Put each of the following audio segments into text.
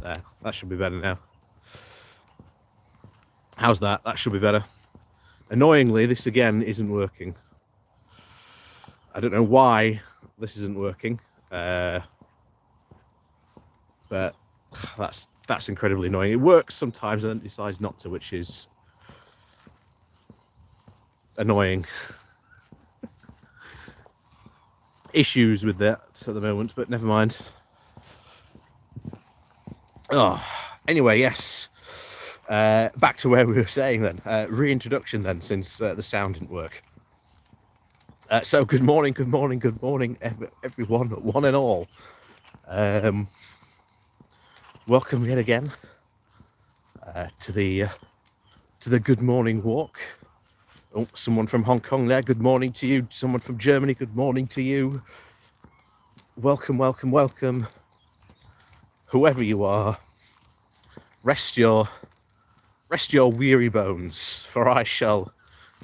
There, that should be better now. How's that? That should be better. Annoyingly, this again isn't working. I don't know why this isn't working, but that's incredibly annoying. It works sometimes and then it decides not to, which is annoying. Issues with that at the moment, but never mind. Oh, anyway, yes. Back to where we were saying then. Reintroduction then, since the sound didn't work. So good morning, everyone, one and all. Welcome yet again to the Good Morning Walk. Oh, someone from Hong Kong there, good morning to you. Someone from Germany, good morning to you. Welcome. Whoever you are, rest your weary bones, for I shall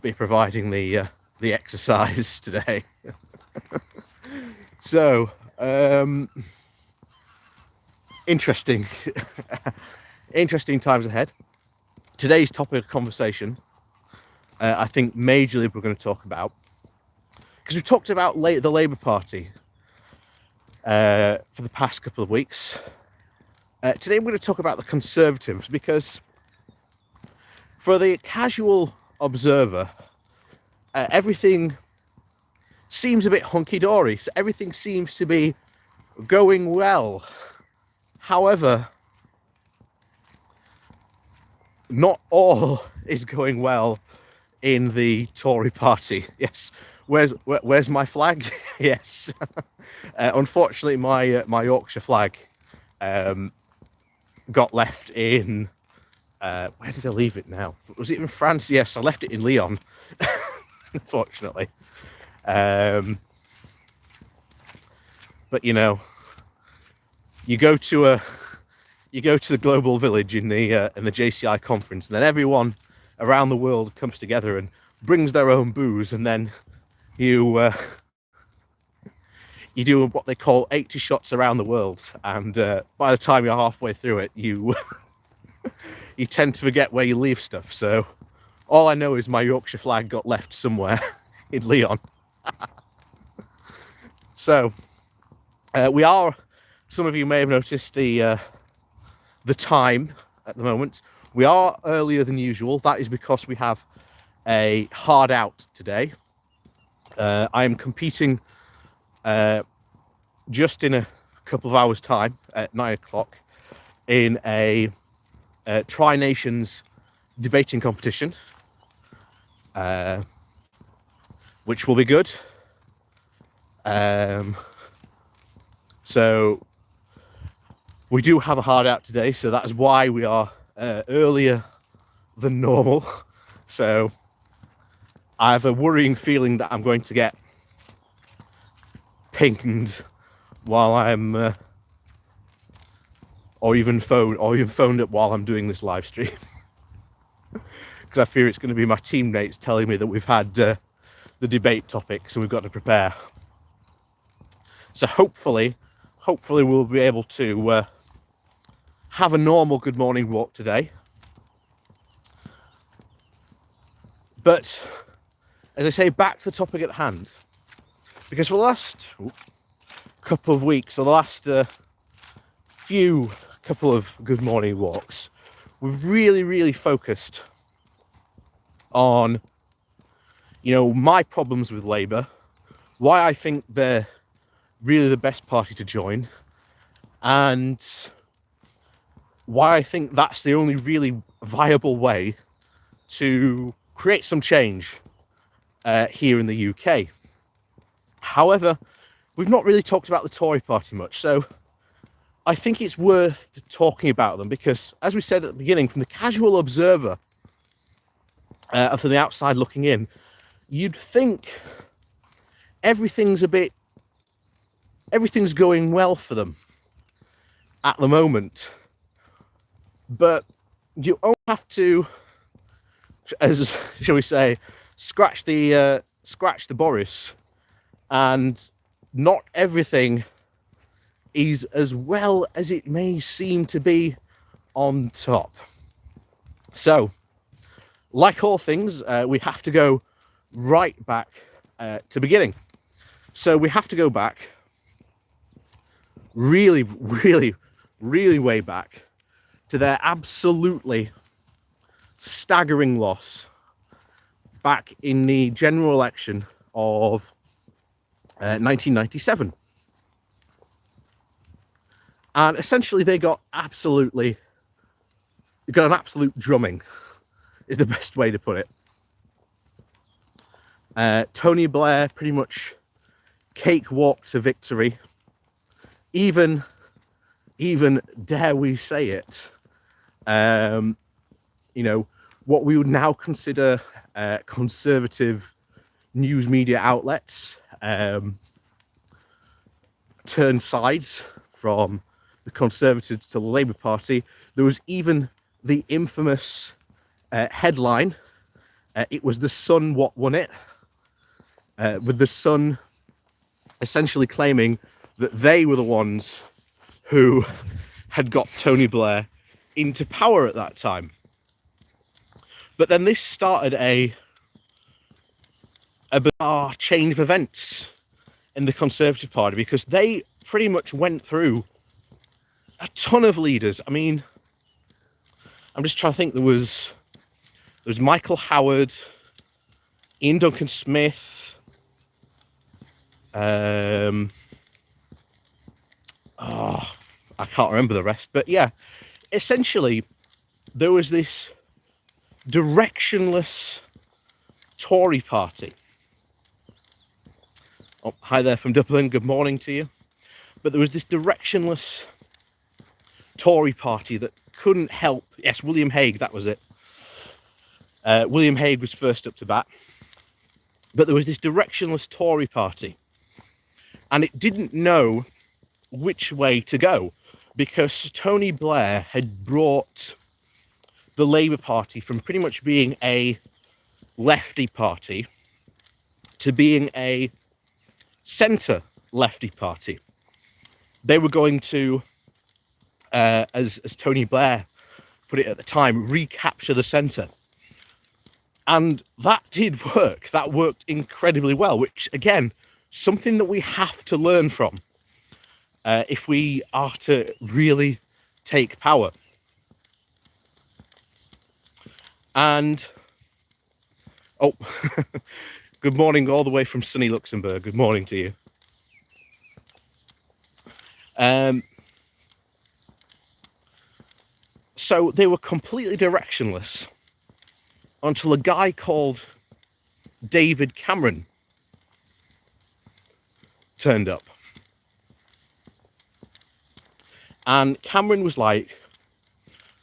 be providing the exercise today. So, interesting times ahead. Today's topic of conversation, I think majorly we're going to talk about, because we've talked about the Labour Party for the past couple of weeks. Today we're going to talk about the Conservatives, because for the casual observer, everything seems a bit hunky-dory. So everything seems to be going well. However, not all is going well in the Tory party. Yes. Where's my flag? Yes. Unfortunately, my Yorkshire flag got left in. Where did I leave it now? Was it in France? Yes, I left it in Lyon. Unfortunately. But you know, you go to the global village in the JCI conference, and then everyone around the world comes together and brings their own booze, and then you do what they call 80 shots around the world, and by the time you're halfway through it, you tend to forget where you leave stuff. So all I know is my Yorkshire flag got left somewhere in Lyon. So some of you may have noticed the time at the moment. We are earlier than usual. That is because we have a hard out today. I am competing just in a couple of hours' time at 9 o'clock in a Tri-Nations debating competition, which will be good. So we do have a hard out today, so that's why we are earlier than normal. So I have a worrying feeling that I'm going to get pinged while I'm or even phoned up while I'm doing this live stream, because I fear it's going to be my teammates telling me that we've had the debate topic, so we've got to prepare. So hopefully we'll be able to have a normal Good Morning Walk today. But as I say, back to the topic at hand, because for the last couple of weeks, or the last couple of Good Morning Walks, we've really focused on, my problems with Labour, why I think they're really the best party to join, and why I think that's the only really viable way to create some change here in the UK. However, we've not really talked about the Tory party much, so I think it's worth talking about them, because, as we said at the beginning, from the casual observer, from the outside looking in, you'd think everything's going well for them at the moment. But you only have to, as shall we say, scratch the Boris, and not everything is as well as it may seem to be on top. So, like all things, we have to go right back to beginning. So we have to go back really, really, really way back to their absolutely staggering loss back in the general election of 1997. And essentially they got an absolute drumming, is the best way to put it. Tony Blair pretty much cakewalked to victory. Even dare we say it, what we would now consider conservative news media outlets turned sides from the Conservatives to the Labour Party. There was even the infamous headline, it was The Sun what won it, with The Sun essentially claiming that they were the ones who had got Tony Blair into power at that time. But then this started a bizarre chain of events in the Conservative Party, because they pretty much went through a ton of leaders. I mean, I'm just trying to think. There was Michael Howard, Ian Duncan Smith, I can't remember the rest, but yeah, essentially there was this directionless Tory party. Oh, hi there from Dublin, good morning to you. But there was this directionless Tory party that couldn't help, yes, William Hague, that was it. William Hague was first up to bat. But there was this directionless Tory party, and it didn't know which way to go, because Tony Blair had brought the Labour Party from pretty much being a lefty party to being a centre lefty party. They were going to, as Tony Blair put it at the time, recapture the centre. And that did work. That worked incredibly well, which, again, something that we have to learn from if we are to really take power. And, oh, good morning all the way from sunny Luxembourg. Good morning to you. So they were completely directionless until a guy called David Cameron turned up. And Cameron was like,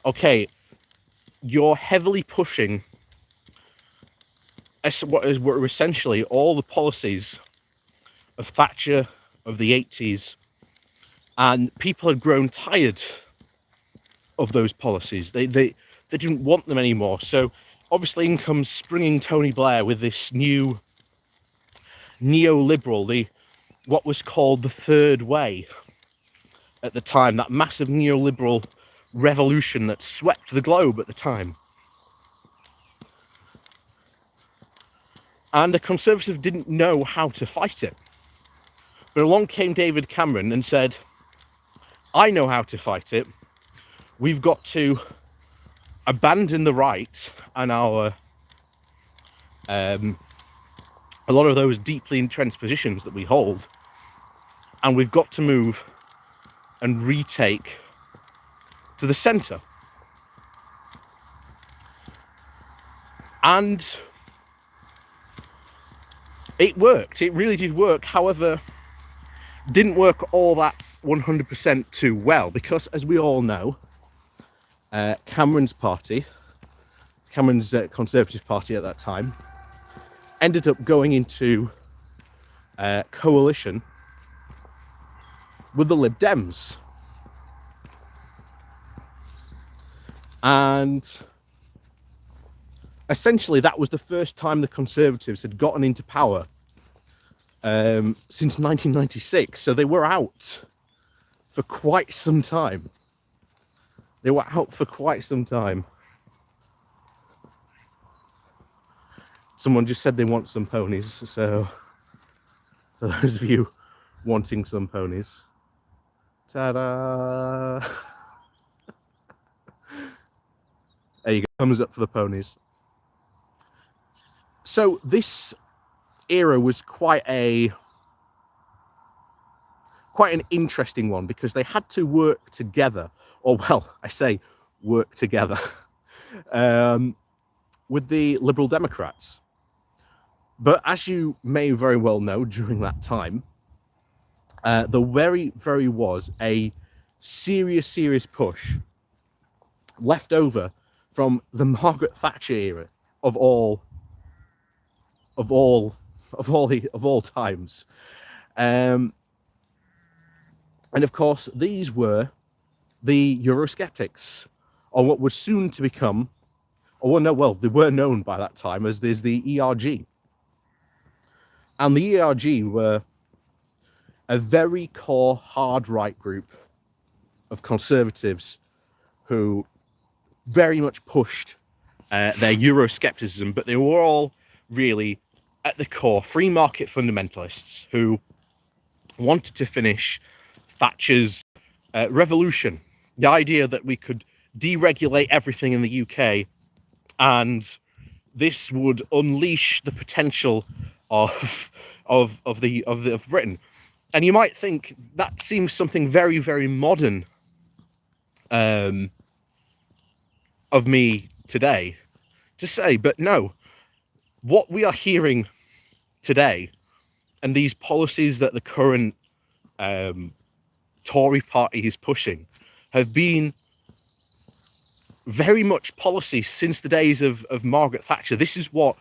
okay, you're heavily pushing what were essentially all the policies of Thatcher of the 80s, and people had grown tired of those policies. They didn't want them anymore. So obviously in comes springing Tony Blair with this new neoliberal, what was called the Third Way at the time, that massive neoliberal revolution that swept the globe at the time. And the Conservatives didn't know how to fight it. But along came David Cameron and said, I know how to fight it. We've got to abandon the right and our a lot of those deeply entrenched positions that we hold, and we've got to move and retake to the centre. And it worked. It really did work. However, didn't work all that 100% too well, because as we all know, Cameron's Conservative Party at that time, ended up going into coalition with the Lib Dems. And essentially that was the first time the Conservatives had gotten into power since 1996. So they were out for quite some time. They were out for quite some time. Someone just said they want some ponies, so for those of you wanting some ponies, ta-da! There you go, thumbs up for the ponies. So this era was quite an interesting one, because they had to work together, or well, I say work together, with the Liberal Democrats. But as you may very well know, during that time, there very was a serious push left over from the Margaret Thatcher era of all times. And of course, these were the Eurosceptics, or what was soon to become, they were known by that time as there's the ERG. And the ERG were a very core, hard right group of conservatives who very much pushed their Euroscepticism, but they were all really, at the core, free market fundamentalists who wanted to finish Thatcher's revolution, the idea that we could deregulate everything in the UK, and this would unleash the potential of Britain. And you might think that seems something very modern of me today to say, but no. What we are hearing today, and these policies that the current Tory party is pushing, have been very much policies since the days of Margaret Thatcher. This is what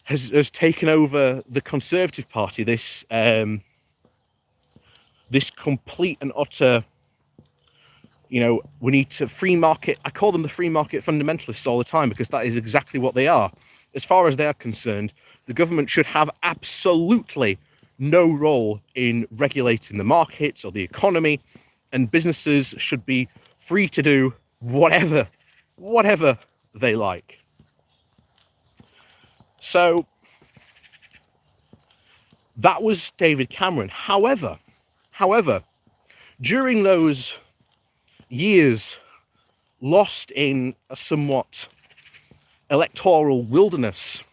has taken over the Conservative Party, this complete and utter, we need to free market. I call them the free market fundamentalists all the time, because that is exactly what they are. As far as they are concerned, the government should have absolutely no role in regulating the markets or the economy, and businesses should be free to do whatever they like. So that was David Cameron. However, during those years lost in a somewhat electoral wilderness,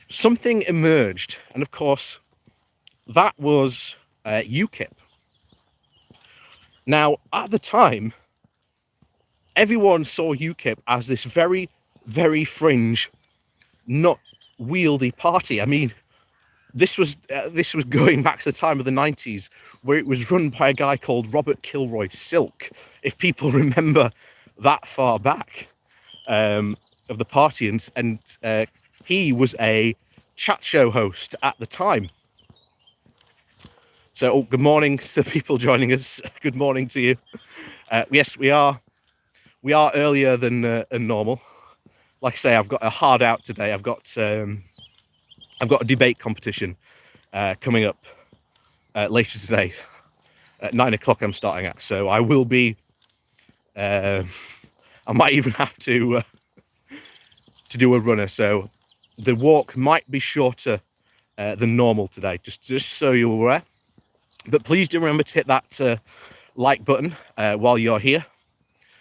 something emerged, and of course that was UKIP. Now, at the time, everyone saw UKIP as this very fringe, not wieldy party. I mean, this was going back to the time of the 90s, where it was run by a guy called Robert Kilroy Silk, if people remember that far back, of the party, and he was a chat show host at the time. So, good morning to the people joining us. Good morning to you. Yes, we are earlier than normal. Like I say, I've got a hard out today. I've got a debate competition coming up later today at 9 o'clock. I'm starting at, so I will be. I might even have to do a runner, so the walk might be shorter than normal today. Just so you're aware. But please do remember to hit that like button while you're here.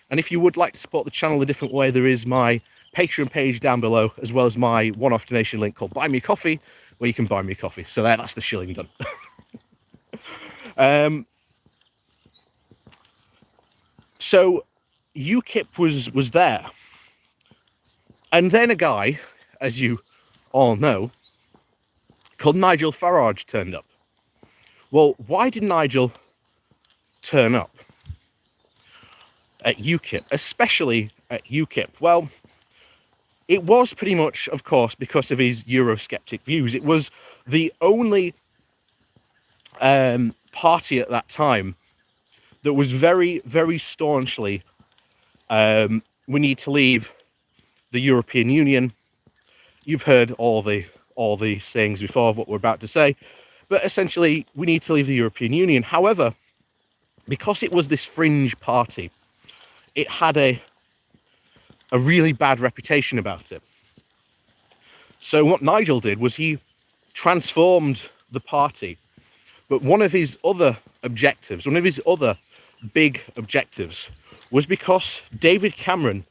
And if you would like to support the channel a different way, there is my Patreon page down below, as well as my one-off donation link called Buy Me a Coffee, where you can buy me a coffee. So that's the shilling done. So UKIP was there. And then a guy, as you all know, called Nigel Farage turned up. Well, why did Nigel turn up at UKIP, especially at UKIP? Well, it was pretty much, of course, because of his Eurosceptic views. It was the only party at that time that was very staunchly, we need to leave the European Union. You've heard all the sayings before of what we're about to say, but essentially we need to leave the European Union. However, because it was this fringe party, it had a really bad reputation about it. So what Nigel did was he transformed the party. But one of his other big objectives, was because David Cameron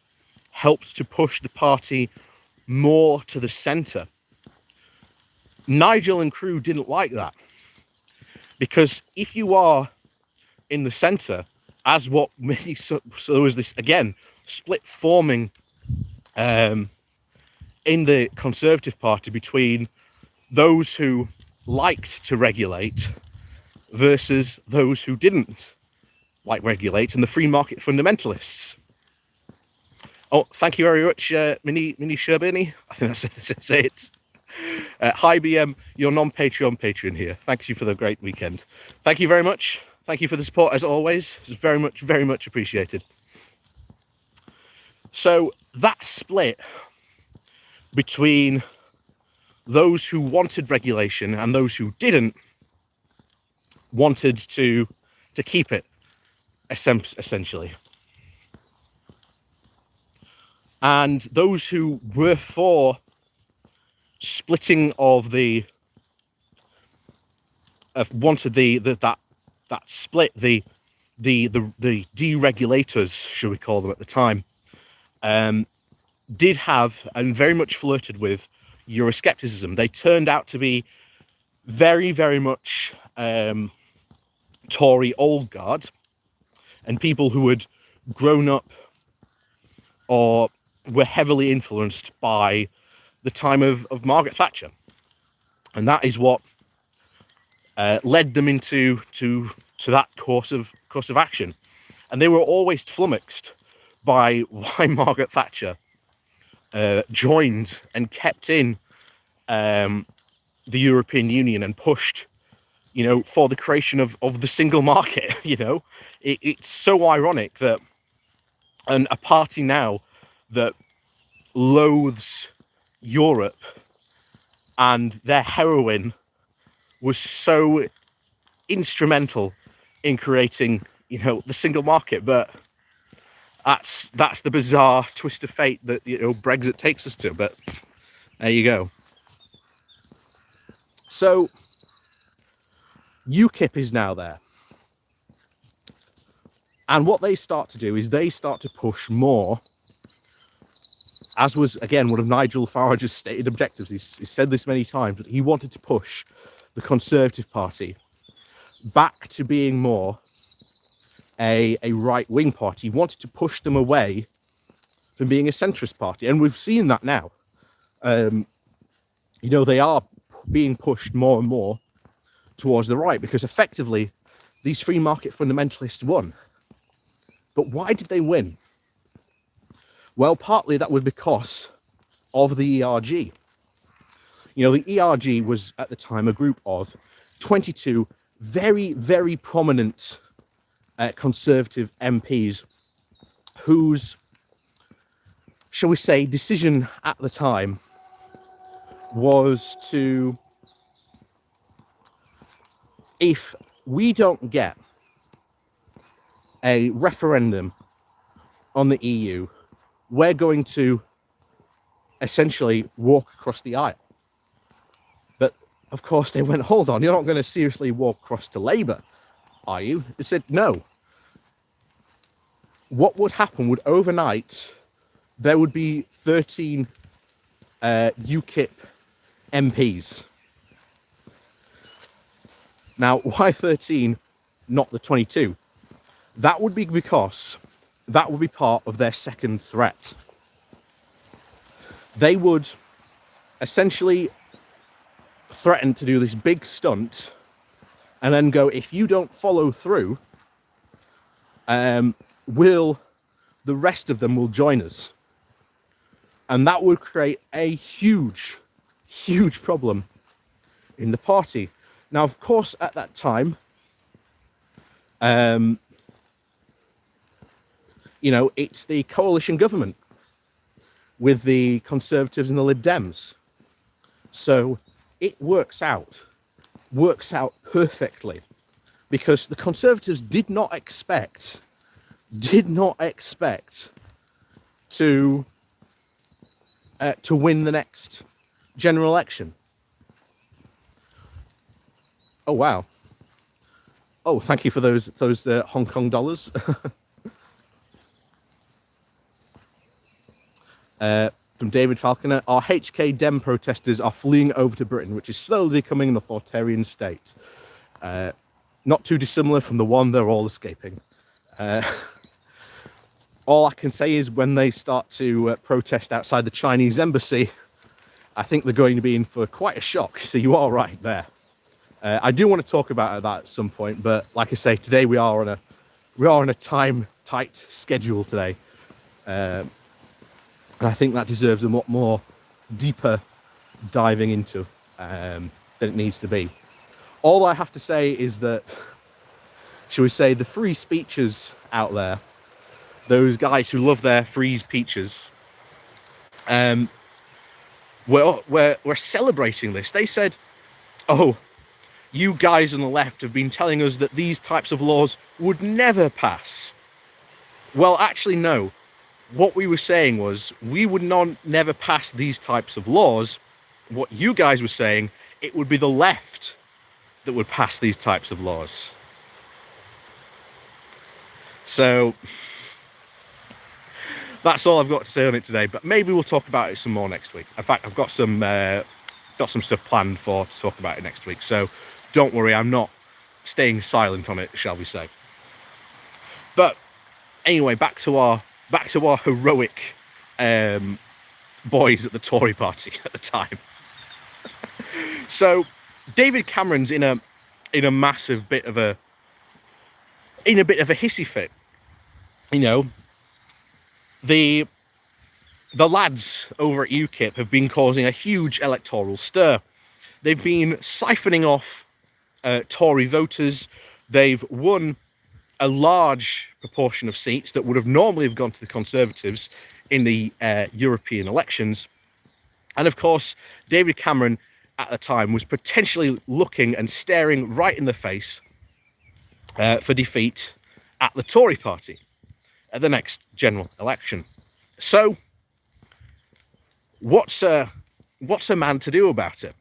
helped to push the party more to the centre. Nigel and crew didn't like that, because if you are in the centre, as what many, so there was this, again, split forming in the Conservative Party between those who liked to regulate versus those who didn't like regulate, and the free market fundamentalists. Oh, thank you very much, Mini Sherbini. I think that's it. Hi, BM, your non-Patreon patron here. Thanks you for the great weekend. Thank you very much. Thank you for the support, as always. It's very much appreciated. So that split between those who wanted regulation and those who didn't wanted to keep it, essentially. And those who were for splitting of the wanted that split, the deregulators, should we call them at the time, did have and very much flirted with Euroscepticism. They turned out to be very much Tory old guard, and people who had grown up or were heavily influenced by the time of Margaret Thatcher. And that is what led them into that course of action. And they were always flummoxed by why Margaret Thatcher joined and kept in the European Union and pushed, for the creation of the single market. It's so ironic that a party now that loathes Europe and their heroine was so instrumental in creating, the single market. But that's the bizarre twist of fate that, Brexit takes us to. But there you go. So UKIP is now there. And what they start to do is they start to push more, as was, again, one of Nigel Farage's stated objectives. He's said this many times, but he wanted to push the Conservative Party back to being more a right-wing party. He wanted to push them away from being a centrist party. And we've seen that now. They are being pushed more and more towards the right, because effectively these free market fundamentalists won. But why did they win? Well, partly that was because of the ERG. The ERG was at the time a group of 22 very prominent Conservative MPs whose, shall we say, decision at the time was to, if we don't get a referendum on the EU, we're going to essentially walk across the aisle. But of course they went, hold on, you're not going to seriously walk across to Labour, are you? They said no. What would happen would overnight there would be 13 UKIP MPs. Now, why 13, not the 22? That would be because that would be part of their second threat. They would essentially threaten to do this big stunt and then go, if you don't follow through, the rest of them will join us. And that would create a huge problem in the party. Now, of course, at that time, it's the coalition government with the Conservatives and the Lib Dems. So it works out perfectly because the Conservatives did not expect to win the next general election. Oh wow! Oh, thank you for those Hong Kong dollars. From David Falconer, our HK Dem protesters are fleeing over to Britain, which is slowly becoming an authoritarian state. Not too dissimilar from the one they're all escaping. All I can say is when they start to protest outside the Chinese embassy, I think they're going to be in for quite a shock. So you are right there. I do want to talk about that at some point, but like I say, today we are on a time tight schedule today. And I think that deserves a lot more deeper diving into than it needs to be. All I have to say is that, shall we say, the free speechers out there, those guys who love their free speeches, we're celebrating this. They said, oh, you guys on the left have been telling us that these types of laws would never pass. Well, actually, no. What we were saying was we would never pass these types of laws. What you guys were saying, it would be the left that would pass these types of laws. So that's all I've got to say on it today, but maybe we'll talk about it some more next week. In fact, I've got some stuff planned to talk about it next week, so don't worry, I'm not staying silent on it, shall we say. But anyway, back to our heroic boys at the Tory party at the time. So David Cameron's in a massive bit of a hissy fit. You know, the lads over at UKIP have been causing a huge electoral stir. They've been siphoning off Tory voters. They've won a large proportion of seats that would have normally gone to the Conservatives in the European elections. And of course, David Cameron at the time was potentially looking and staring right in the face for defeat at the Tory party at the next general election. So what's a man to do about it?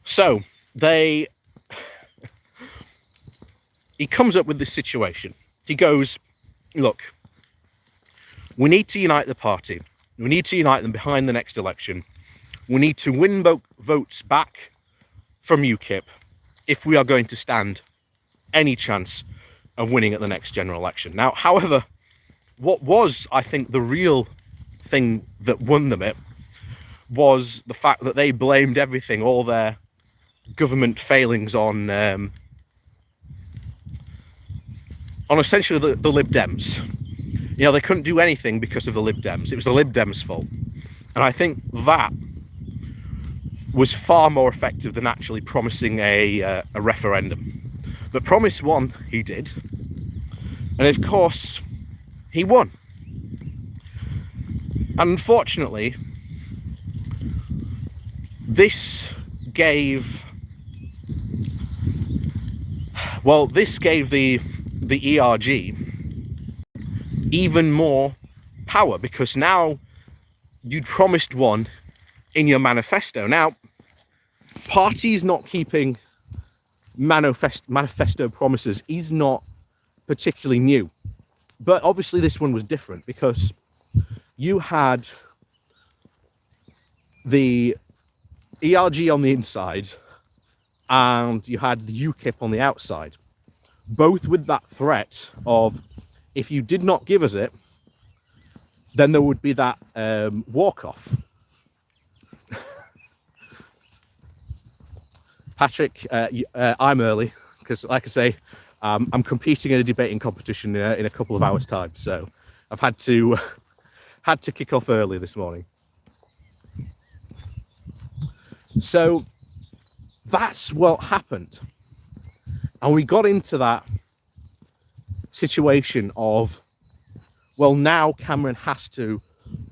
So he comes up with this situation. He goes, look, we need to unite the party. We need to unite them behind the next election. We need to win votes back from UKIP if we are going to stand any chance of winning at the next general election. Now, however, what was, I think, the real thing that won them it was the fact that they blamed everything, all their government failings on essentially the Lib Dems. You know, they couldn't do anything because of the Lib Dems. It was the Lib Dems' fault. And I think that was far more effective than actually promising a referendum. But promise one, he did. And of course, he won. And unfortunately, this gave the ERG even more power, because now you'd promised one in your manifesto. Now, parties not keeping manifesto promises is not particularly new, but obviously this one was different because you had the ERG on the inside and you had the UKIP on the outside, both with that threat of, if you did not give us it, then there would be that walk-off. Patrick, I'm early because, like I say, I'm competing in a debating competition in a couple of hours' time, so I've had to kick off early this morning. So that's what happened, and we got into that situation of, well, now Cameron has to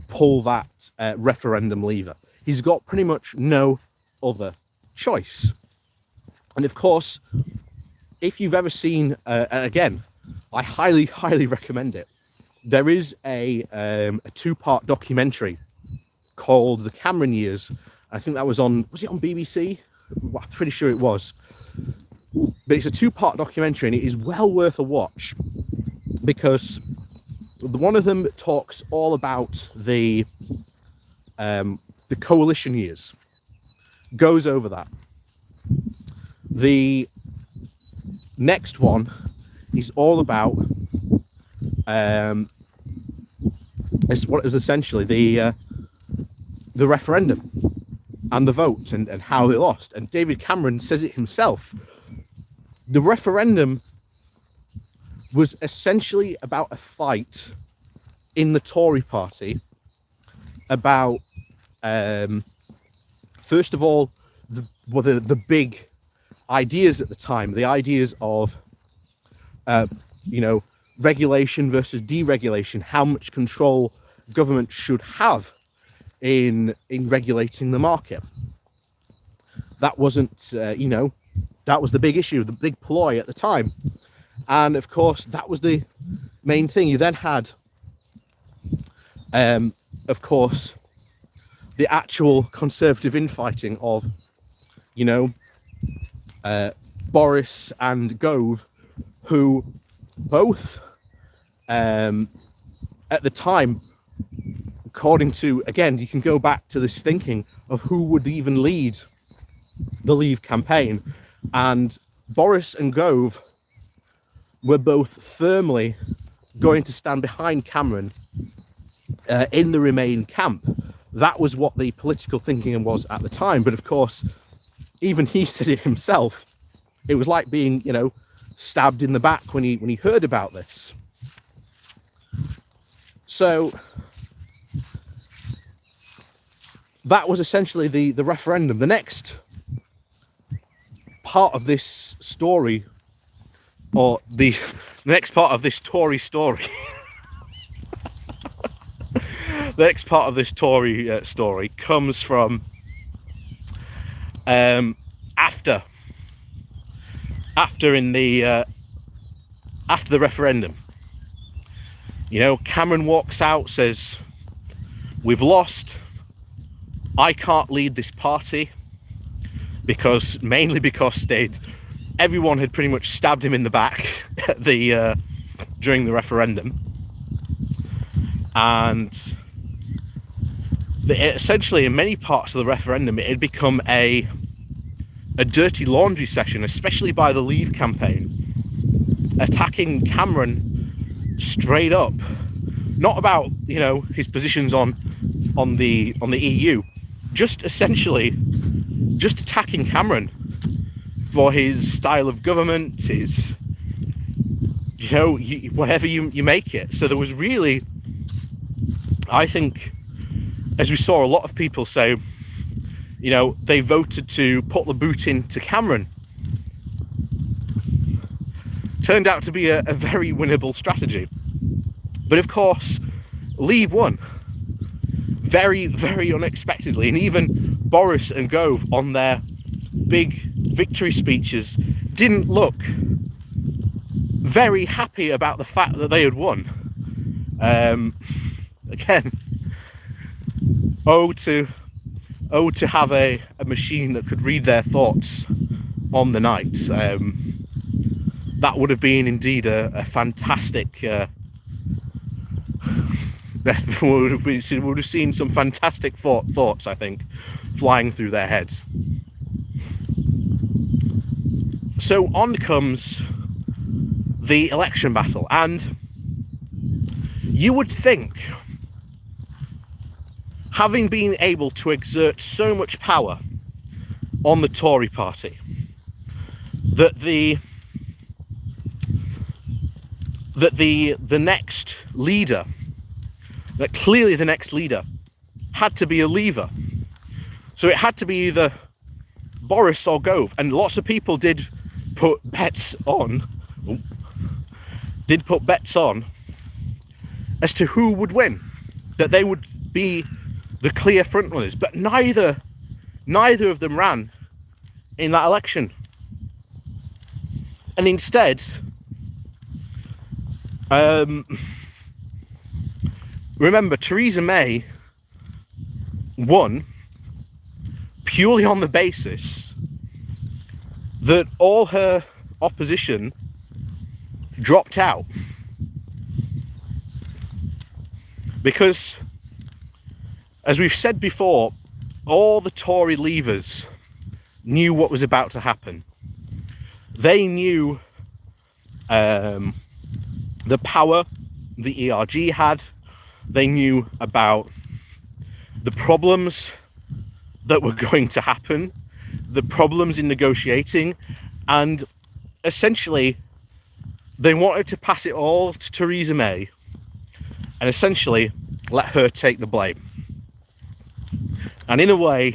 pull that referendum lever. He's got pretty much no other choice. And of course, if you've ever seen, and again, I highly, highly recommend it. There is a 2-part documentary called The Cameron Years. I think that was it on BBC? I'm pretty sure it was. But it's a 2-part documentary, and it is well worth a watch, because one of them talks all about the coalition years, goes over that. The next one is all about what is essentially the referendum and the vote and how they lost. And David Cameron says it himself. The referendum was essentially about a fight in the Tory party about, first of all, the big ideas at the time, the ideas of, regulation versus deregulation, how much control government should have in regulating the market. That wasn't, that was the big issue, the big ploy at the time. And of course, that was the main thing. You then had, of course, the actual Conservative infighting of, Boris and Gove, who both, at the time, according to, again, you can go back to this thinking of who would even lead the Leave campaign. And Boris and Gove were both firmly going to stand behind Cameron in the Remain camp. That was what the political thinking was at the time. But of course, even he said it himself. It was like being, stabbed in the back when he heard about this. So that was essentially the referendum. The next part of this story, or the next part of this Tory story, the next part of this Tory story comes from after the referendum. Cameron walks out, says, "We've lost. I can't lead this party," mainly because everyone had pretty much stabbed him in the back during the referendum. And essentially, in many parts of the referendum, it had become a dirty laundry session, especially by the Leave campaign, attacking Cameron straight up. Not about, his positions on the EU, just essentially just attacking Cameron for his style of government, his, whatever you make it. So there was really, I think, as we saw a lot of people say, they voted to put the boot into Cameron. Turned out to be a very winnable strategy. But of course, Leave won. Very, very unexpectedly. And even Boris and Gove, on their big victory speeches, didn't look very happy about the fact that they had won. Again, to have a machine that could read their thoughts on the night. That would have been indeed a fantastic. We would have seen some fantastic thoughts, I think, flying through their heads. So on comes the election battle, and you would think, having been able to exert so much power on the Tory party, that the next leader, that clearly the next leader had to be a Leaver. So it had to be either Boris or Gove, and lots of people did put bets on as to who would win, that they would be the clear frontrunners. But neither of them ran in that election. And instead, remember, Theresa May won purely on the basis that all her opposition dropped out. Because, as we've said before, all the Tory leavers knew what was about to happen. They knew the power the ERG had. They knew about the problems that were going to happen, the problems in negotiating, and essentially they wanted to pass it all to Theresa May and essentially let her take the blame. And in a way,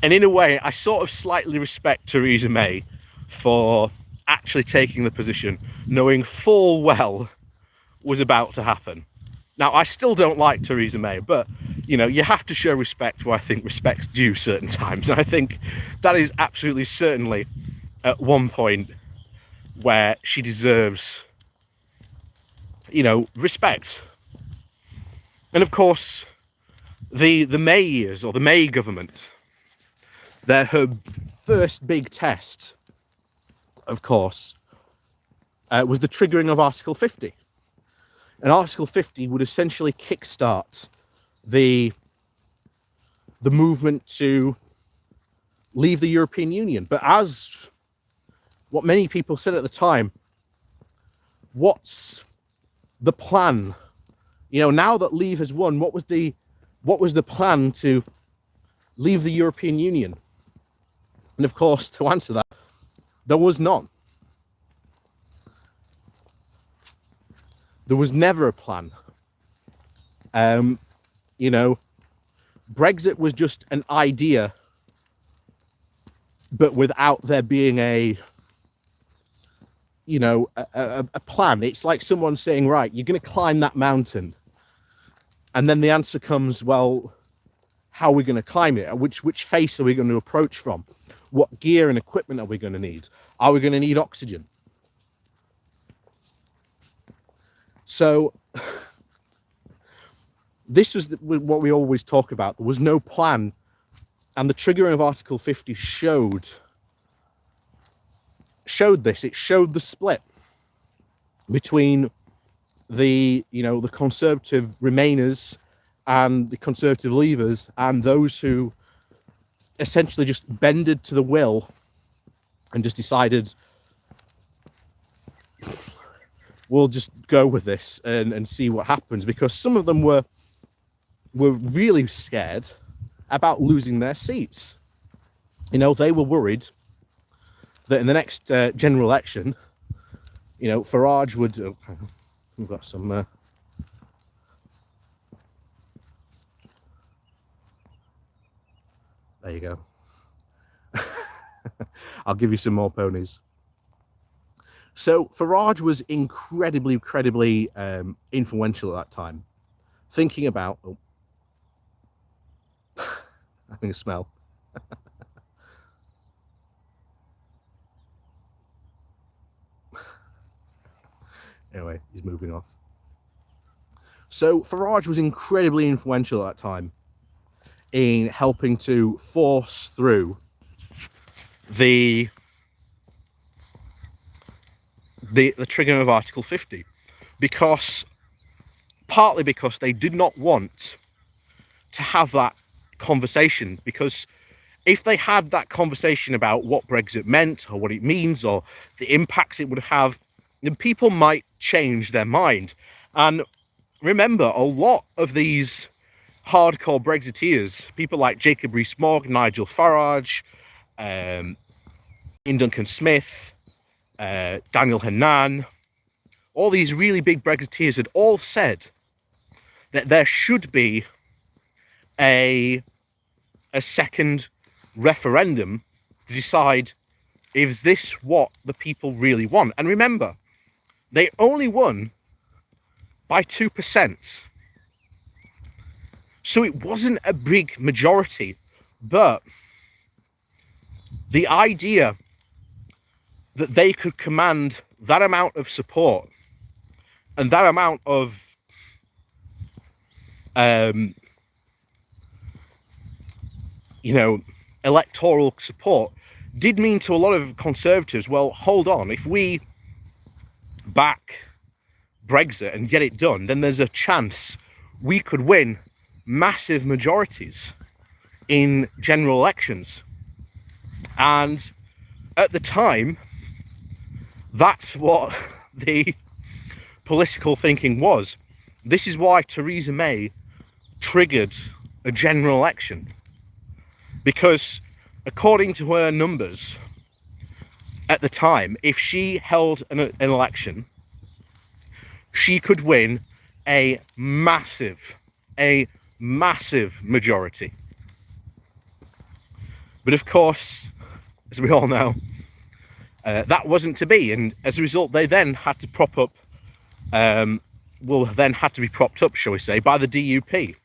I sort of slightly respect Theresa May for actually taking the position, knowing full well was about to happen. Now, I still don't like Theresa May, but, you know, you have to show respect where I think respect's due certain times. And I think that is absolutely certainly at one point where she deserves, you know, respect. And of course, the May years, or the May government, they're her first big test, of course, was the triggering of Article 50. And Article 50 would essentially kickstart the movement to leave the European Union. But as what many people said at the time, what's the plan? You know, now that Leave has won, what was the plan to leave the European Union? And of course, to answer that, there was none. There was never a plan. You know, Brexit was just an idea, but without there being a plan. It's like someone saying, right, you're going to climb that mountain. And then the answer comes, well, how are we going to climb it? Which face are we going to approach from? What gear and equipment are we going to need? Are we going to need oxygen? So this was what we always talk about. There was no plan. And the triggering of Article 50 showed this. It showed the split between the Conservative Remainers and the Conservative Leavers, and those who essentially just bended to the will and just decided, we'll just go with this and see what happens. Because some of them were really scared about losing their seats. You know, they were worried that in the next general election, you know, Farage would... Oh, we've got some... there you go. I'll give you some more ponies. So Farage was incredibly influential at that time. Thinking about... Oh, having a smell. Anyway, he's moving off. So Farage was incredibly influential at that time in helping to force through the triggering of Article 50, partly because they did not want to have that conversation, because if they had that conversation about what Brexit meant or what it means or the impacts it would have, then people might change their mind. And remember, a lot of these hardcore Brexiteers, people like Jacob Rees-Mogg, Nigel Farage, Ian Duncan Smith, Daniel Hannan, all these really big Brexiteers had all said that there should be a second referendum to decide, is this what the people really want? And remember, they only won by 2%. So it wasn't a big majority, but the idea that they could command that amount of support and that amount of electoral support did mean to a lot of Conservatives, well, hold on, if we back Brexit and get it done, then there's a chance we could win massive majorities in general elections. And at the time, that's what the political thinking was. This is why Theresa May triggered a general election. Because according to her numbers at the time, if she held an election, she could win a massive majority. But of course, as we all know, that wasn't to be, and as a result, they then had to prop up, had to be propped up, shall we say, by the DUP.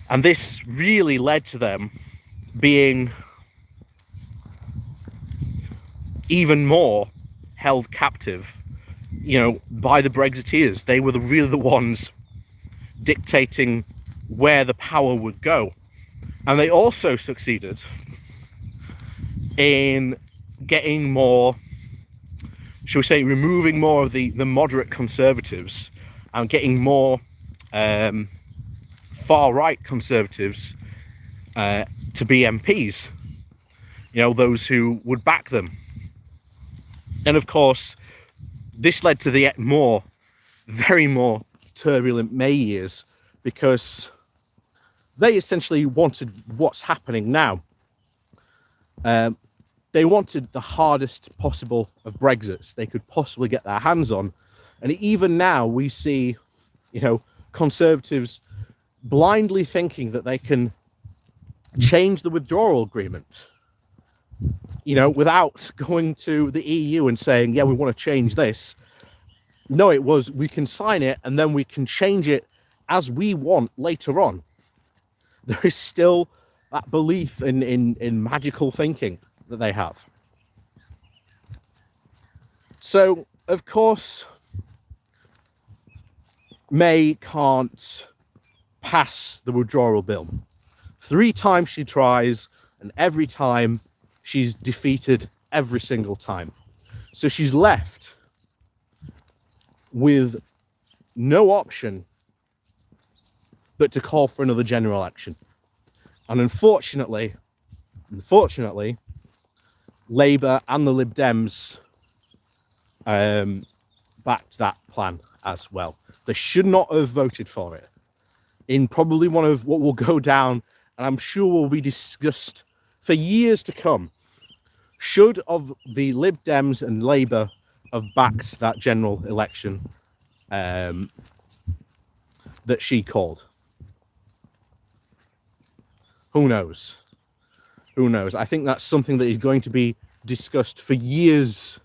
And this really led to them being even more held captive, by the Brexiteers. They were really the ones dictating where the power would go. And they also succeeded in getting more, shall we say, removing more of the moderate Conservatives and getting more far-right Conservatives to be MPs, those who would back them. And of course, this led to the very more turbulent May years, because they essentially wanted what's happening now. They wanted the hardest possible of Brexits they could possibly get their hands on. And even now we see, Conservatives blindly thinking that they can change the withdrawal agreement, without going to the EU and saying, yeah, we want to change this. No, it was, we can sign it and then we can change it as we want later on. There is still that belief in magical thinking that they have. So, of course, May can't pass the withdrawal bill. 3 times she tries, and every time she's defeated every single time. So she's left with no option but to call for another general election. And unfortunately, Labour and the Lib Dems backed that plan as well. They should not have voted for it. In probably one of what will go down, and I'm sure will be discussed for years to come, should of the Lib Dems and Labour have backed that general election that she called. Who knows? I think that's something that is going to be discussed for years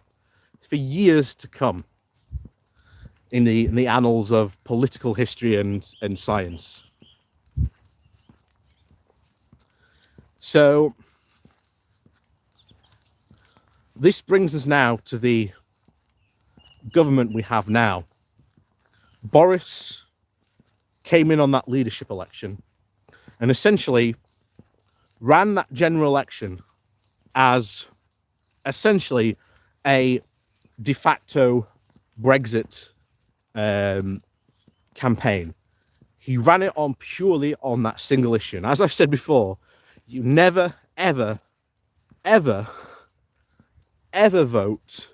to come in the annals of political history and science. So this brings us now to the government we have now. Boris came in on that leadership election and essentially ran that general election as essentially a de facto Brexit campaign. He ran it on purely on that single issue. And as I've said before, you never, ever, ever, ever vote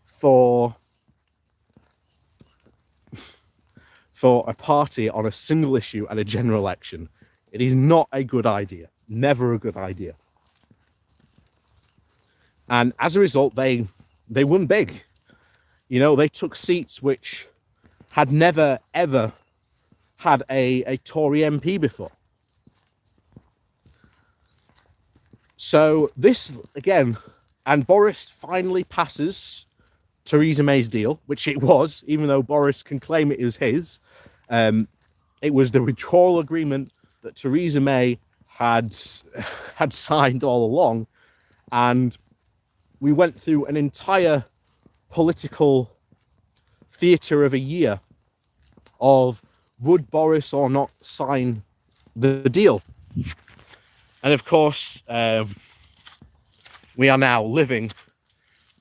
for a party on a single issue at a general election. It is not a good idea. Never a good idea. And as a result, they won big. They took seats which had never, ever had a Tory MP before. So this, again, and Boris finally passes Theresa May's deal, which it was, even though Boris can claim it is his. It was the withdrawal agreement that Theresa May had signed all along, and we went through an entire political theatre of a year of would Boris or not sign the deal. And of course, we are now living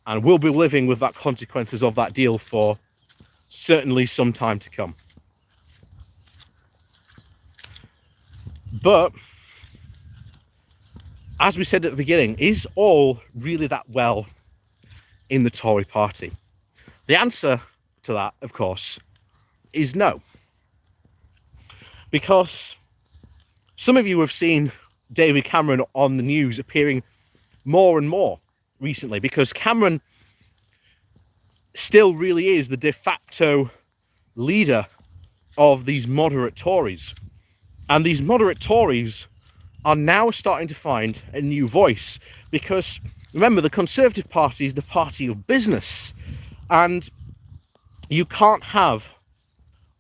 and will be living with that consequences of that deal for certainly some time to come. But as we said at the beginning, is all really that well in the Tory party? The answer to that, of course, is no. Because some of you have seen David Cameron on the news appearing more and more recently, because Cameron still really is the de facto leader of these moderate Tories. And these moderate Tories are now starting to find a new voice, because remember, the Conservative Party is the party of business, and you can't have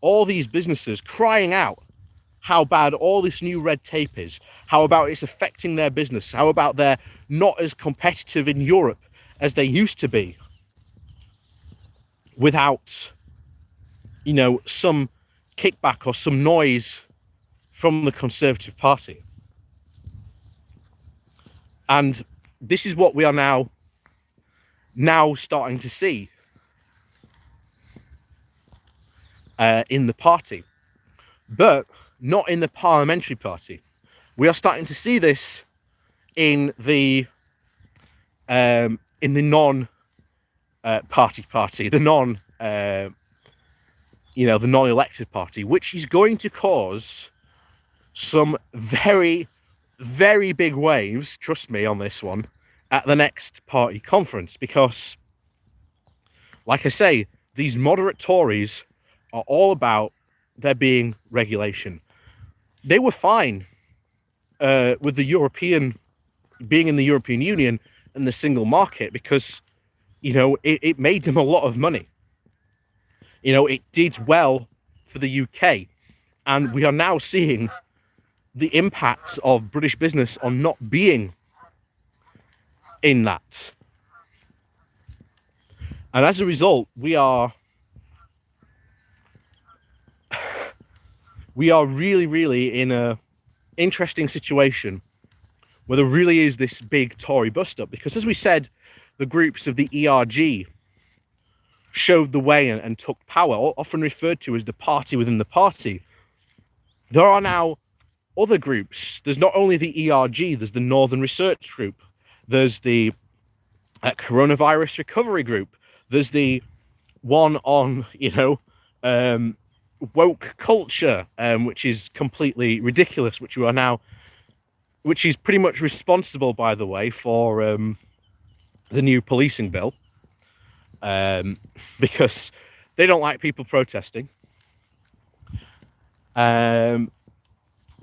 all these businesses crying out how bad all this new red tape is, how about it's affecting their business, how about they're not as competitive in Europe as they used to be, without, you know, some kickback or some noise from the Conservative Party. And this is what we are now starting to see in the party, but not in the parliamentary party. We are starting to see this in the non-party, the non-elected party, which is going to cause some very, very big waves, trust me on this one, at the next party conference, because, like I say, these moderate Tories are all about there being regulation. They were fine with the being in the European Union and the single market, because, you know, it made them a lot of money. You know, it did well for the UK, and we are now seeing the impacts of British business on not being in that. And as a result, we are really, really in a interesting situation where there really is this big Tory bust-up, because, as we said, the groups of the ERG showed the way and took power, often referred to as the party within the party. There are now other groups. There's not only the ERG, there's the Northern Research Group, there's the Coronavirus Recovery Group, there's the one on, woke culture, which is completely ridiculous, which is pretty much responsible, by the way, for the new policing bill, because they don't like people protesting.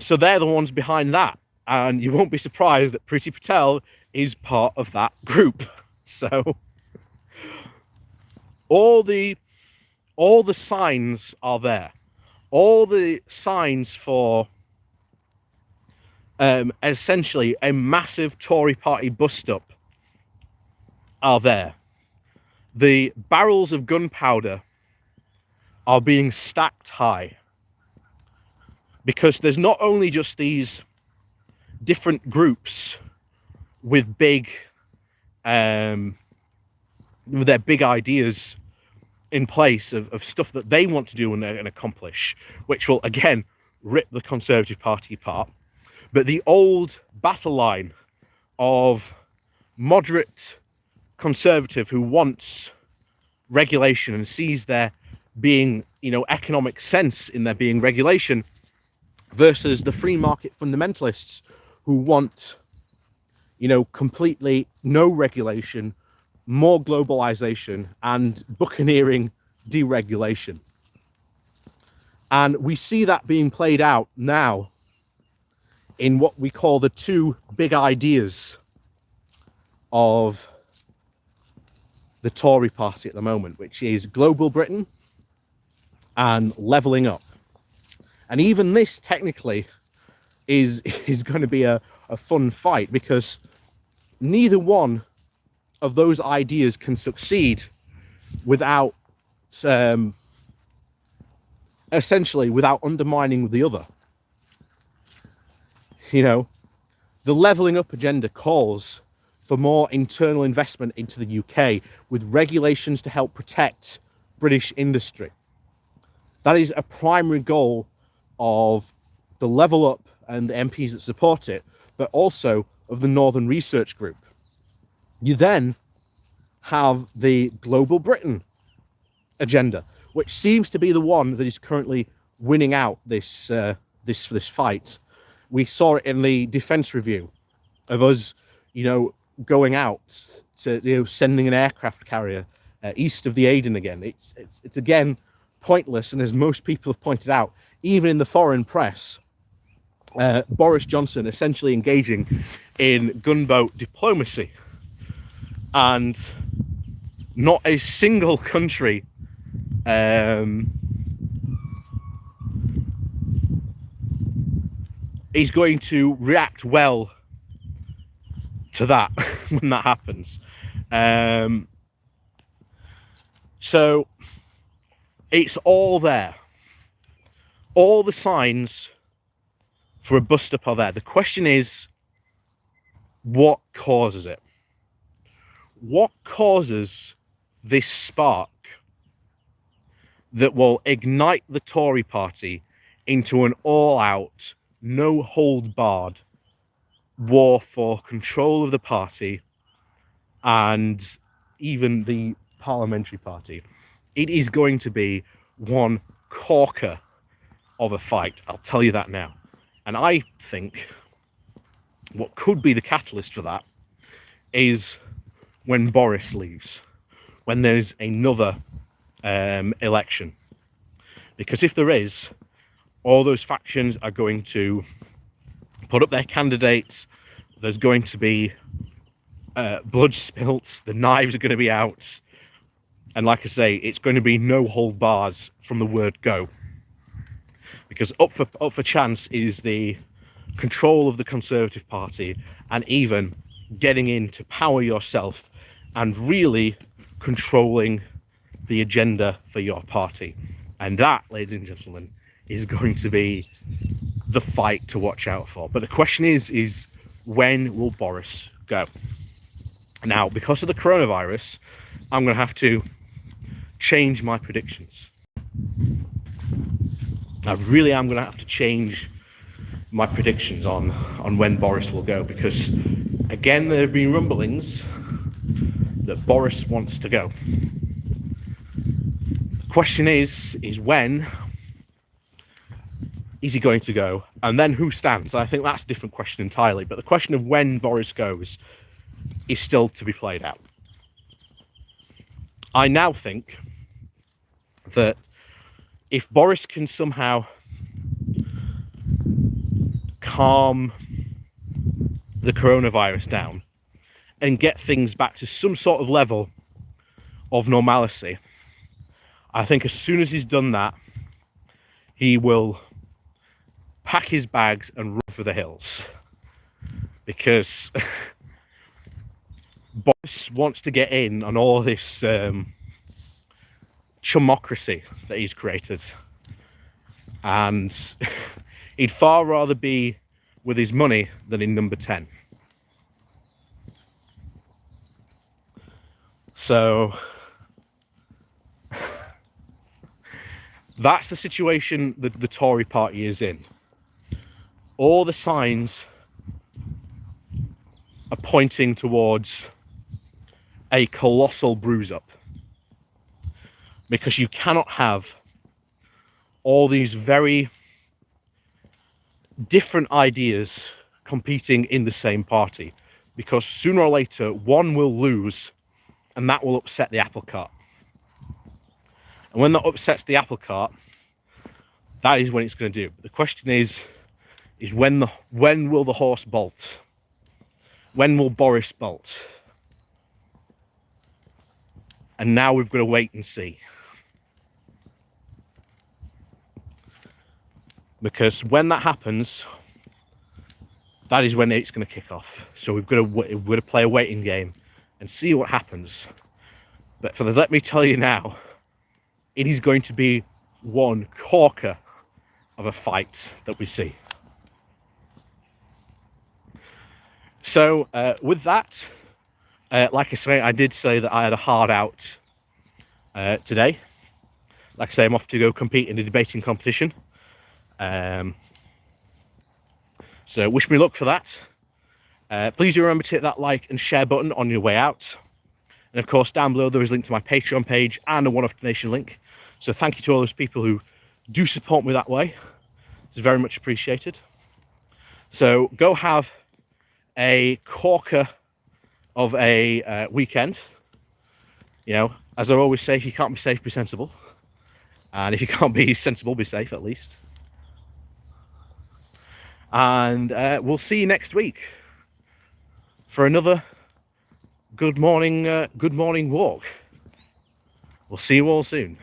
So they're the ones behind that, and you won't be surprised that Priti Patel is part of that group. So all the signs are there. All the signs for essentially a massive Tory party bust-up are there. The barrels of gunpowder are being stacked high, because there's not only just these different groups with with their big ideas in place of stuff that they want to do and accomplish, which will again rip the Conservative Party apart, but the old battle line of moderate Conservative who wants regulation and sees there being, economic sense in there being regulation, versus the free market fundamentalists who want, completely no regulation, more globalization, and buccaneering deregulation. And we see that being played out now in what we call the two big ideas of the Tory party at the moment, which is Global Britain and levelling up. And even this technically is going to be a fun fight, because neither one of those ideas can succeed without essentially without undermining the other. You know, the levelling up agenda calls for more internal investment into the UK with regulations to help protect British industry. That is a primary goal of the Level Up and the MPs that support it, but also of the Northern Research Group. You then have the Global Britain agenda, which seems to be the one that is currently winning out this fight. We saw it in the Defence Review of us, going out to sending an aircraft carrier east of the Aden again. It's again pointless, and as most people have pointed out, even in the foreign press, Boris Johnson essentially engaging in gunboat diplomacy, and not a single country is going to react well to that when that happens. So it's all there. All the signs for a bust up are there. The question is, what causes it? What causes this spark that will ignite the Tory party into an all-out, no-hold-barred war for control of the party and even the parliamentary party? It is going to be one corker of a fight, I'll tell you that now. And I think what could be the catalyst for that is when Boris leaves, when there's another election. Because if there is, all those factions are going to put up their candidates, there's going to be blood spilt, the knives are going to be out, and like I say, it's going to be no hold bars from the word go. Because up for chance is the control of the Conservative Party, and even getting in to power yourself and really controlling the agenda for your party. And that, ladies and gentlemen, is going to be the fight to watch out for. But the question is when will Boris go? Now, because of the coronavirus, I'm going to have to change my predictions. I really am going to have to change my predictions on when Boris will go, because again, there have been rumblings that Boris wants to go. The question is when is he going to go, and then who stands? I think that's a different question entirely, but the question of when Boris goes is still to be played out. I now think that if Boris can somehow calm the coronavirus down and get things back to some sort of level of normalcy, I think as soon as he's done that, he will pack his bags and run for the hills. Because Boris wants to get in on all this chumocracy that he's created, and he'd far rather be with his money than in number 10. So that's the situation that the Tory party is in. All the signs are pointing towards a colossal bruise up, because you cannot have all these very different ideas competing in the same party, because sooner or later one will lose, and that will upset the apple cart. And when that upsets the apple cart, that is when it's going to do. But the question is when will the horse bolt? When will Boris bolt? And now we've got to wait and see. Because when that happens, that is when it's going to kick off. So we've got to play a waiting game and see what happens. But let me tell you now, it is going to be one corker of a fight that we see. So with that, like I say, I did say that I had a hard out today. Like I say, I'm off to go compete in a debating competition. So wish me luck for that. Please do remember to hit that like and share button on your way out. And of course, down below there is a link to my Patreon page and a one-off donation link. So thank you to all those people who do support me that way. It's very much appreciated. So go have a corker of a weekend. You know, as I always say, if you can't be safe, be sensible. And if you can't be sensible, be safe at least. And we'll see you next week for another good morning walk. We'll see you all soon.